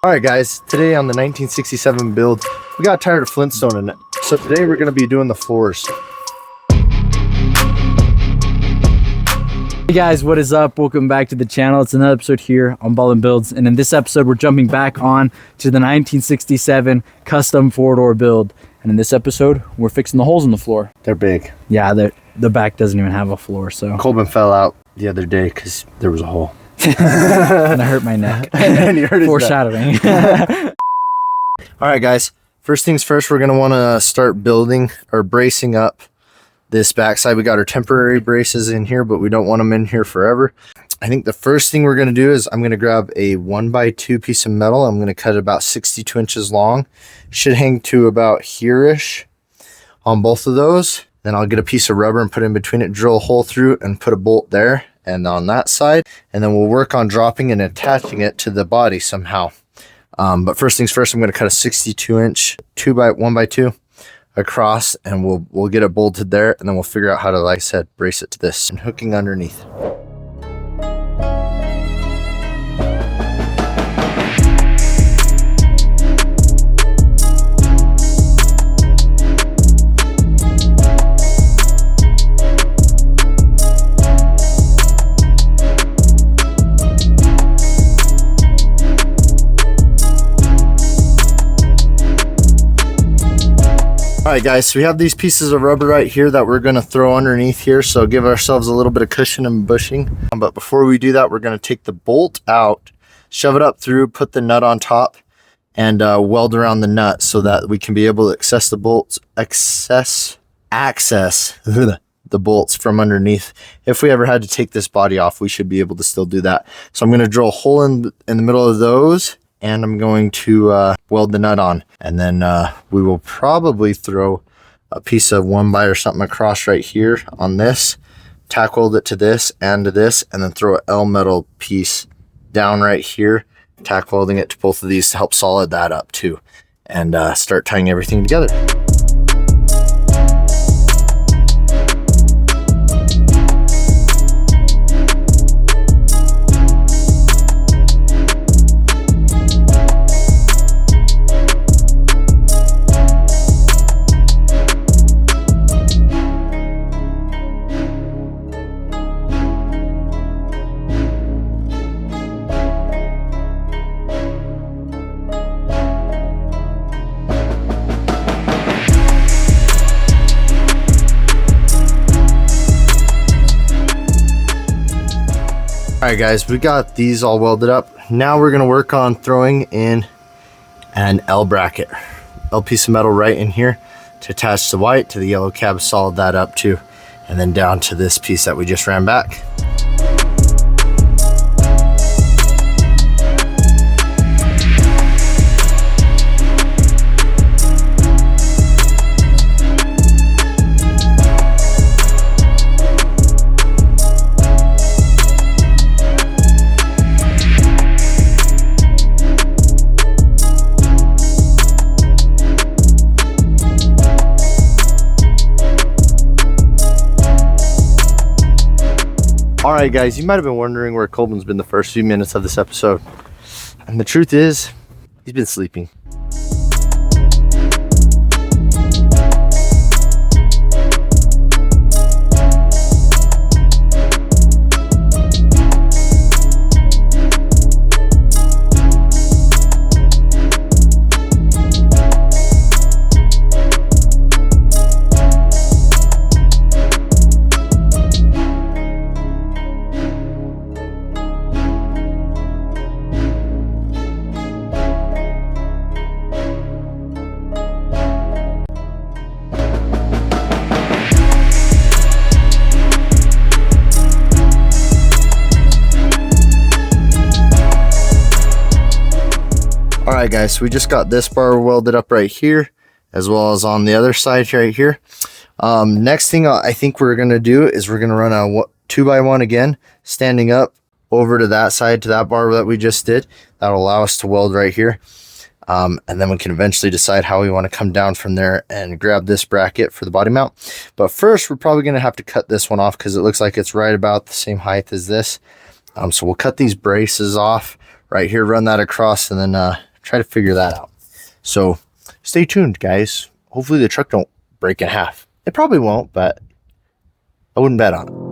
All right, guys, today on the 1967 build, we got tired of Flintstoning it. So today we're going to be doing the floors. Hey guys, what is up? Welcome back to the channel. It's another episode here on Ballin builds, and in this episode we're jumping back on to the 1967 custom four-door build. And in this episode we're fixing the holes in the floor. They're big. Yeah, the back doesn't even have a floor, so Colbin fell out the other day because there was a hole. and I hurt my neck. And you hurt his foreshadowing. All right, guys, first things first, we're going to want to start building or bracing up this backside. We got our temporary braces in here, but we don't want them in here forever. I think the first thing we're going to do is I'm going to grab a 1x2 piece of metal. I'm going to cut it about 62 inches long. Should hang to about here-ish on both of those. Then I'll get a piece of rubber and put it in between it, drill a hole through it, and put a bolt there and on that side. And then we'll work on dropping and attaching it to the body somehow. But first things first, I'm going to cut a 62-inch 1x2 across, and we'll get it bolted there, and then we'll figure out how to, like I said, brace it to this and hooking underneath. All right, guys, so we have these pieces of rubber right here that we're going to throw underneath here, so give ourselves a little bit of cushion and bushing. But before we do that, we're going to take the bolt out, shove it up through, put the nut on top, and weld around the nut so that we can be able to access the bolts from underneath. If we ever had to take this body off, we should be able to still do that. So I'm going to drill a hole in the middle of those, and I'm going to weld the nut on, and then we will probably throw a piece of 1x or something across right here on this, tack weld it to this and to this, and then throw an L metal piece down right here, tack welding it to both of these to help solid that up too, and start tying everything together. All right, guys, we got these all welded up. Now we're going to work on throwing in an L bracket, L piece of metal right in here to attach the white to the yellow cab, solid that up too, and then down to this piece that we just ran back. All right, guys, you might have been wondering where Colbin's been the first few minutes of this episode. And the truth is, he's been sleeping. All right, guys, so we just got this bar welded up right here, as well as on the other side right here. Next thing I think we're going to do is we're going to run a 2x1 again, standing up over to that side, to that bar that we just did. That'll allow us to weld right here. And then we can eventually decide how we want to come down from there and grab this bracket for the body mount. But first, we're probably going to have to cut this one off because it looks like it's right about the same height as this. So we'll cut these braces off right here, run that across, and then try to figure that out. So stay tuned, guys. Hopefully the truck don't break in half. It probably won't, but I wouldn't bet on it.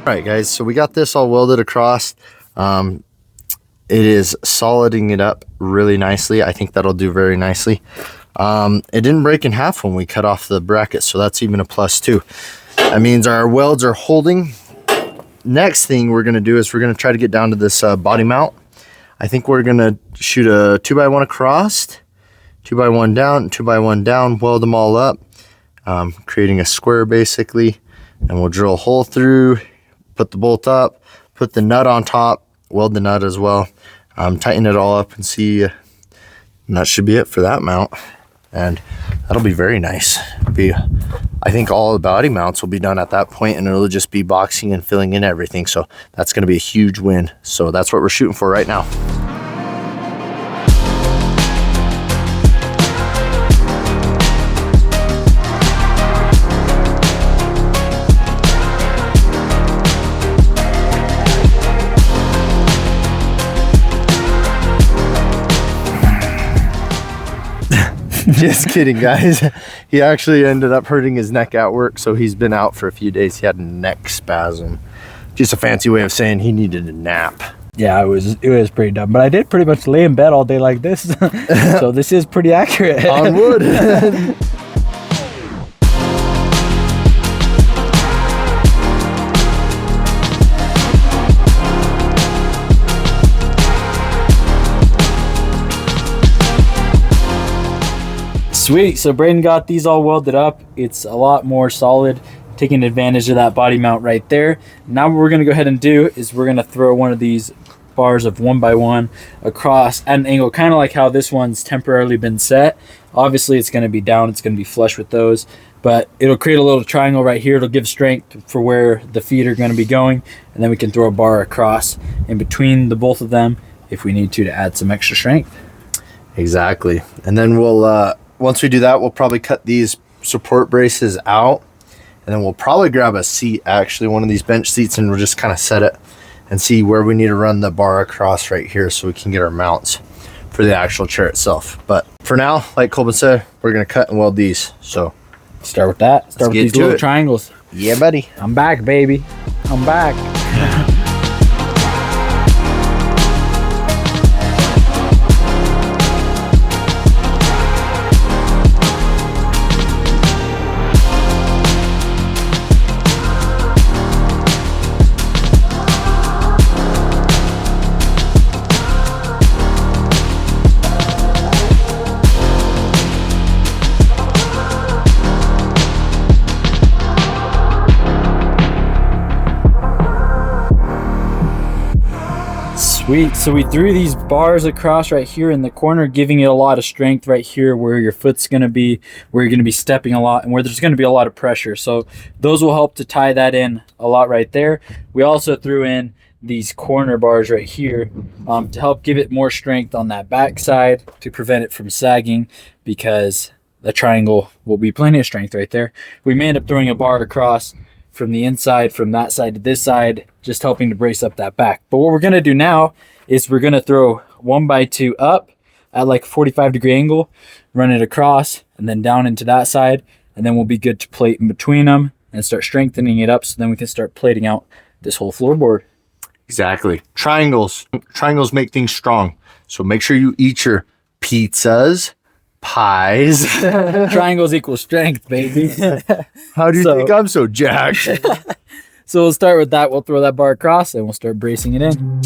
Alright guys, so we got this all welded across. It is soliding it up really nicely. I think that'll do very nicely. It didn't break in half when we cut off the bracket, so that's even a plus too. That means our welds are holding. Next thing we're going to do is we're going to try to get down to this body mount. I think we're going to shoot a 2x1 across, 2x1 down, 2x1 down, weld them all up, creating a square basically, and we'll drill a hole through, put the bolt up, put the nut on top, weld the nut as well, tighten it all up and see, and that should be it for that mount. And that'll be very nice. I think all the body mounts will be done at that point, and it'll just be boxing and filling in everything. So that's going to be a huge win. So that's what we're shooting for right now. Just kidding, guys. He actually ended up hurting his neck at work, so he's been out for a few days. He had a neck spasm. Just a fancy way of saying he needed a nap. Yeah, it was pretty dumb. But I did pretty much lay in bed all day like this. So this is pretty accurate. On wood. Sweet, so Braden got these all welded up. It's a lot more solid, taking advantage of that body mount right there. Now what we're gonna go ahead and do is we're gonna throw one of these bars of 1x1 across at an angle, kind of like how this one's temporarily been set. Obviously it's gonna be down, it's gonna be flush with those, but it'll create a little triangle right here. It'll give strength for where the feet are gonna be going, and then we can throw a bar across in between the both of them if we need to add some extra strength. Exactly. And then we'll, once we do that, we'll probably cut these support braces out, and then we'll probably grab a seat, actually one of these bench seats, and we'll just kind of set it and see where we need to run the bar across right here so we can get our mounts for the actual chair itself. But for now, like Colbin said, we're going to cut and weld these. So start with that. Start with these little triangles. Yeah, buddy. I'm back, baby. I'm back. Sweet, so we threw these bars across right here in the corner, giving it a lot of strength right here where your foot's gonna be, where you're gonna be stepping a lot, and where there's gonna be a lot of pressure. So those will help to tie that in a lot right there. We also threw in these corner bars right here to help give it more strength on that back side to prevent it from sagging, because the triangle will be plenty of strength right there. We may end up throwing a bar across from the inside, from that side to this side, just helping to brace up that back. But what we're gonna do now is we're gonna throw 1x2 up at like a 45-degree angle, run it across, and then down into that side, and then we'll be good to plate in between them and start strengthening it up, so then we can start plating out this whole floorboard. Exactly. Triangles make things strong. So make sure you eat your pizzas, pies. Triangles equal strength, baby. How do you think I'm so jacked? So we'll start with that. We'll throw that bar across and we'll start bracing it in.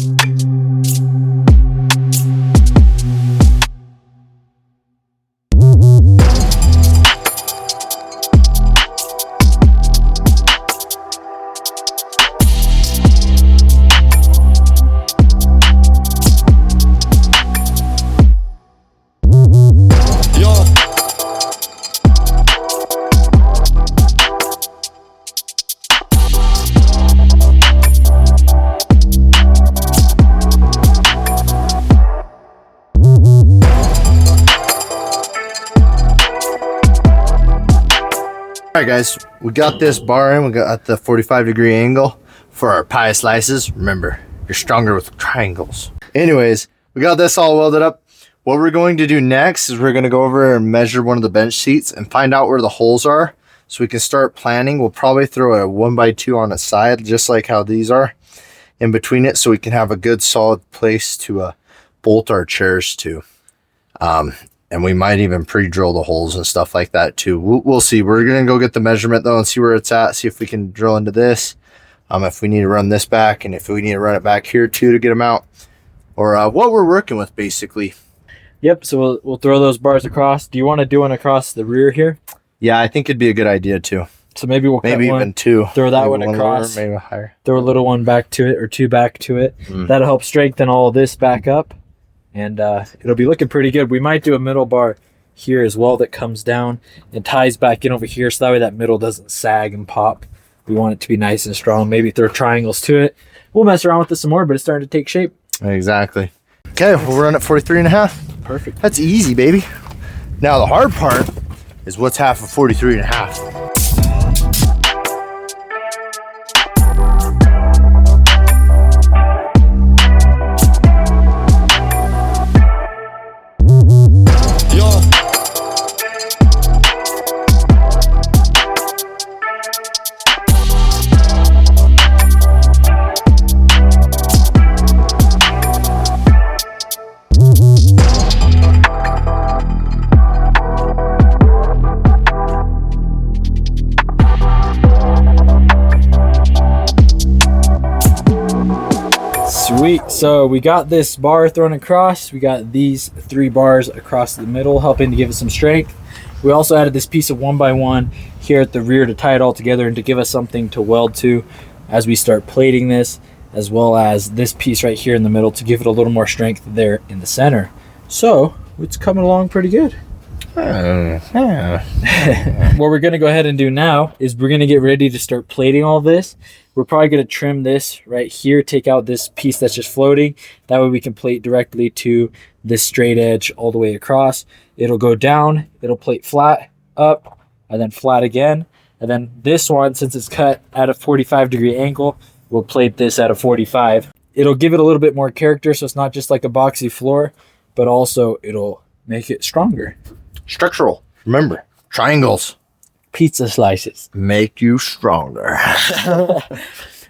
All right, guys, we got this bar in. We got the 45-degree angle for our pie slices. Remember, you're stronger with triangles. Anyways, we got this all welded up. What we're going to do next is we're going to go over and measure one of the bench seats and find out where the holes are so we can start planning. We'll probably throw a 1x2 on its side, just like how these are, in between it, so we can have a good solid place to bolt our chairs to. And we might even pre-drill the holes and stuff like that too. We'll see. We're going to go get the measurement though and see where it's at, see if we can drill into this. If we need to run this back, and if we need to run it back here too to get them out, or what we're working with basically. Yep, so we'll throw those bars across. Do you want to do one across the rear here? Yeah, I think it'd be a good idea too. So maybe we'll cut even two. Throw that maybe one across. Lower, maybe higher. Throw a little one back to it, or two back to it. That'll help strengthen all of this back up. And it'll be looking pretty good. We might do a middle bar here as well that comes down and ties back in over here, so that way that middle doesn't sag and pop. We want it to be nice and strong. Maybe throw triangles to it. We'll mess around with this some more, but it's starting to take shape. Exactly. Okay, we'll run at 43.5. Perfect. That's easy, baby. Now the hard part is what's half of 43.5. Sweet. So we got this bar thrown across. We got these 3 bars across the middle, helping to give us some strength. We also added this piece of 1x1 here at the rear to tie it all together and to give us something to weld to as we start plating this, as well as this piece right here in the middle to give it a little more strength there in the center. So it's coming along pretty good. What we're going to go ahead and do now is we're going to get ready to start plating all this. We're probably going to trim this right here, take out this piece that's just floating. That way we can plate directly to this straight edge all the way across. It'll go down, it'll plate flat, up, and then flat again. And then this one, since it's cut at a 45-degree angle, we'll plate this at a 45. It'll give it a little bit more character, so it's not just like a boxy floor, but also it'll make it stronger. Structural. Remember, triangles. Pizza slices. Make you stronger.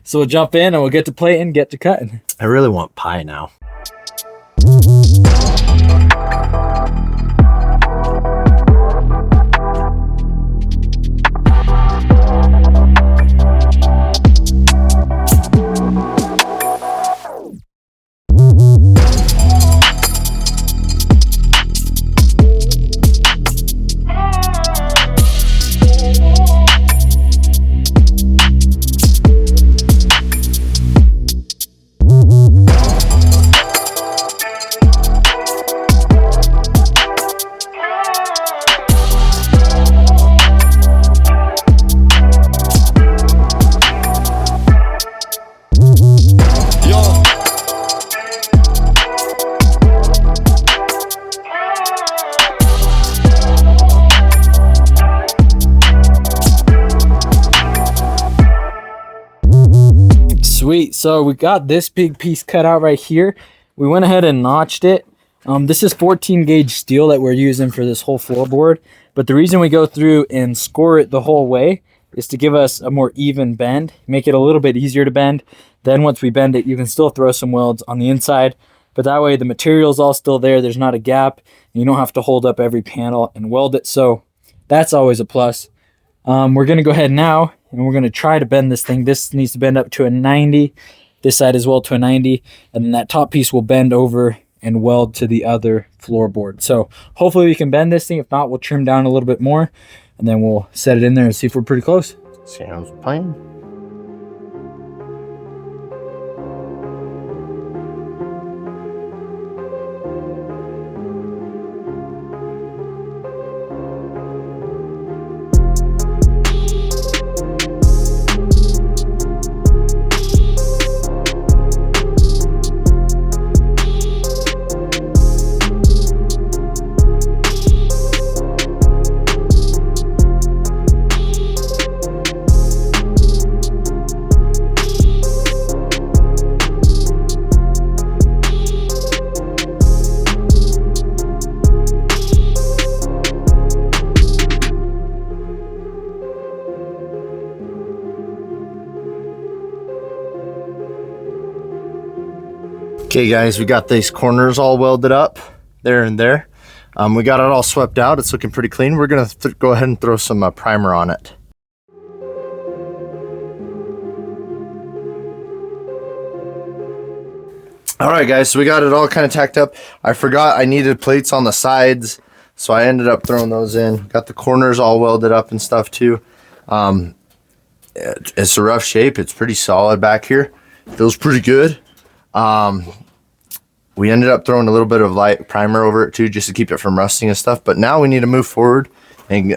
So we'll jump in and we'll get to plating, get to cutting. I really want pie now. Sweet. So we got this big piece cut out right here. We went ahead and notched it. This is 14 gauge steel that we're using for this whole floorboard. But the reason we go through and score it the whole way is to give us a more even bend, make it a little bit easier to bend. Then once we bend it, you can still throw some welds on the inside, but that way the material's all still there. There's not a gap. And you don't have to hold up every panel and weld it. So that's always a plus. We're going to go ahead now and we're going to try to bend this thing. This needs to bend up to a 90. This side as well to a 90. And then that top piece will bend over and weld to the other floorboard. So hopefully we can bend this thing. If not, we'll trim down a little bit more and then we'll set it in there and see if we're pretty close. Sounds plain. Okay guys, we got these corners all welded up there and there. We got it all swept out. It's looking pretty clean. We're gonna go ahead and throw some primer on it. All right guys, so we got it all kind of tacked up. I forgot I needed plates on the sides, so I ended up throwing those in. Got the corners all welded up and stuff too. It's a rough shape. It's pretty solid back here. Feels pretty good. We ended up throwing a little bit of light primer over it too, just to keep it from rusting and stuff. But now we need to move forward and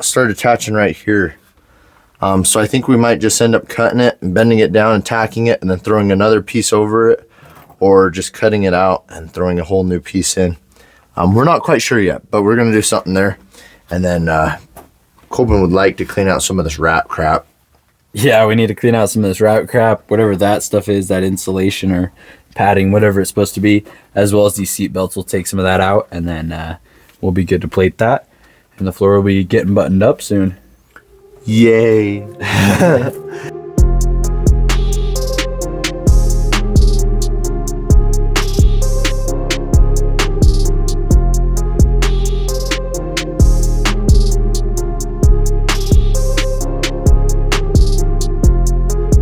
start attaching right here. So I think we might just end up cutting it and bending it down and tacking it and then throwing another piece over it, or just cutting it out and throwing a whole new piece in. We're not quite sure yet, but we're gonna do something there. And then Colbin would like to clean out some of this wrap crap. Yeah, we need to clean out some of this wrap crap, whatever that stuff is, that insulation or padding, whatever it's supposed to be, as well as these seat belts. We'll take some of that out, and then we'll be good to plate that. And the floor will be getting buttoned up soon. Yay.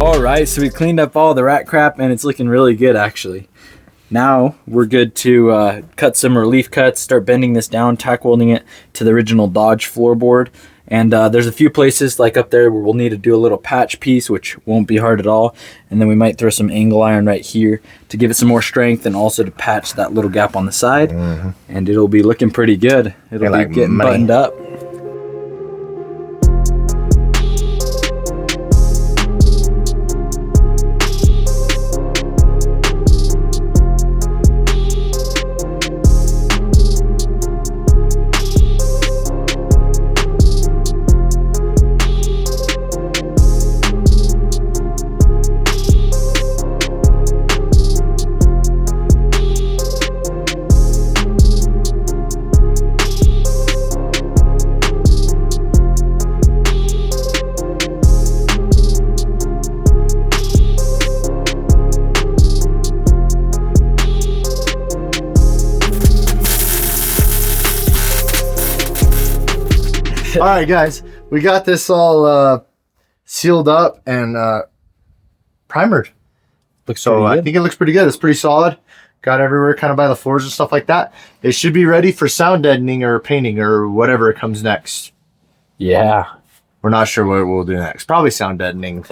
All right, so we cleaned up all the rat crap and it's looking really good actually. Now we're good to cut some relief cuts, start bending this down, tack welding it to the original Dodge floorboard. And there's a few places like up there where we'll need to do a little patch piece, which won't be hard at all. And then we might throw some angle iron right here to give it some more strength and also to patch that little gap on the side. And it'll be looking pretty good. It'll be getting buttoned up. All right, guys, we got this all sealed up and primered. So I think it looks pretty good. It's pretty solid. Got everywhere kind of by the floors and stuff like that. It should be ready for sound deadening or painting or whatever comes next. Yeah. We're not sure what we'll do next. Probably sound deadening,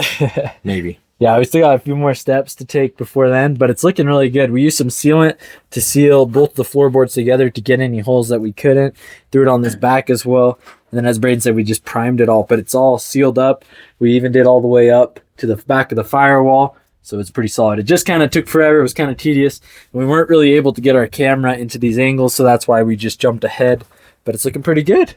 maybe. Yeah, we still got a few more steps to take before then, but it's looking really good. We used some sealant to seal both the floorboards together to get any holes that we couldn't. Threw it on this back as well. And then as Braden said, we just primed it all, but it's all sealed up. We even did all the way up to the back of the firewall. So it's pretty solid. It just kind of took forever. It was kind of tedious. We weren't really able to get our camera into these angles, so that's why we just jumped ahead. But it's looking pretty good.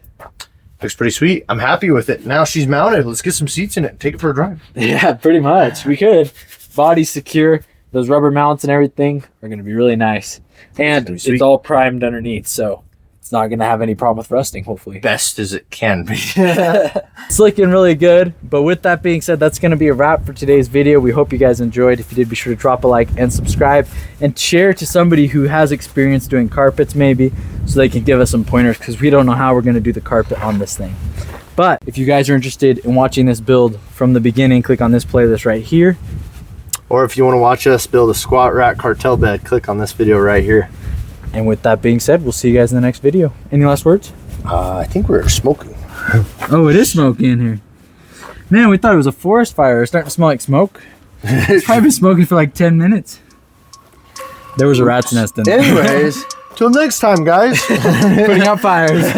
Looks pretty sweet. I'm happy with it. Now she's mounted. Let's get some seats in it and take it for a drive. Yeah, pretty much. We could. Body's secure. Those rubber mounts and everything are going to be really nice. And it's all primed underneath, so it's not going to have any problem with rusting, hopefully. Best as it can be. It's looking really good. But with that being said, that's going to be a wrap for today's video. We hope you guys enjoyed. If you did, be sure to drop a like and subscribe and share to somebody who has experience doing carpets maybe, so they can give us some pointers, because we don't know how we're going to do the carpet on this thing. But if you guys are interested in watching this build from the beginning, click on this playlist right here. Or if you want to watch us build a squat rack cartel bed, click on this video right here. And with that being said, we'll see you guys in the next video. Any last words? I think we're smoking. Oh, it is smoky in here. Man, we thought it was a forest fire. It's starting to smell like smoke. It's probably been smoking for like 10 minutes. There was a rat's nest in there. Anyways, till next time, guys. Putting out fires.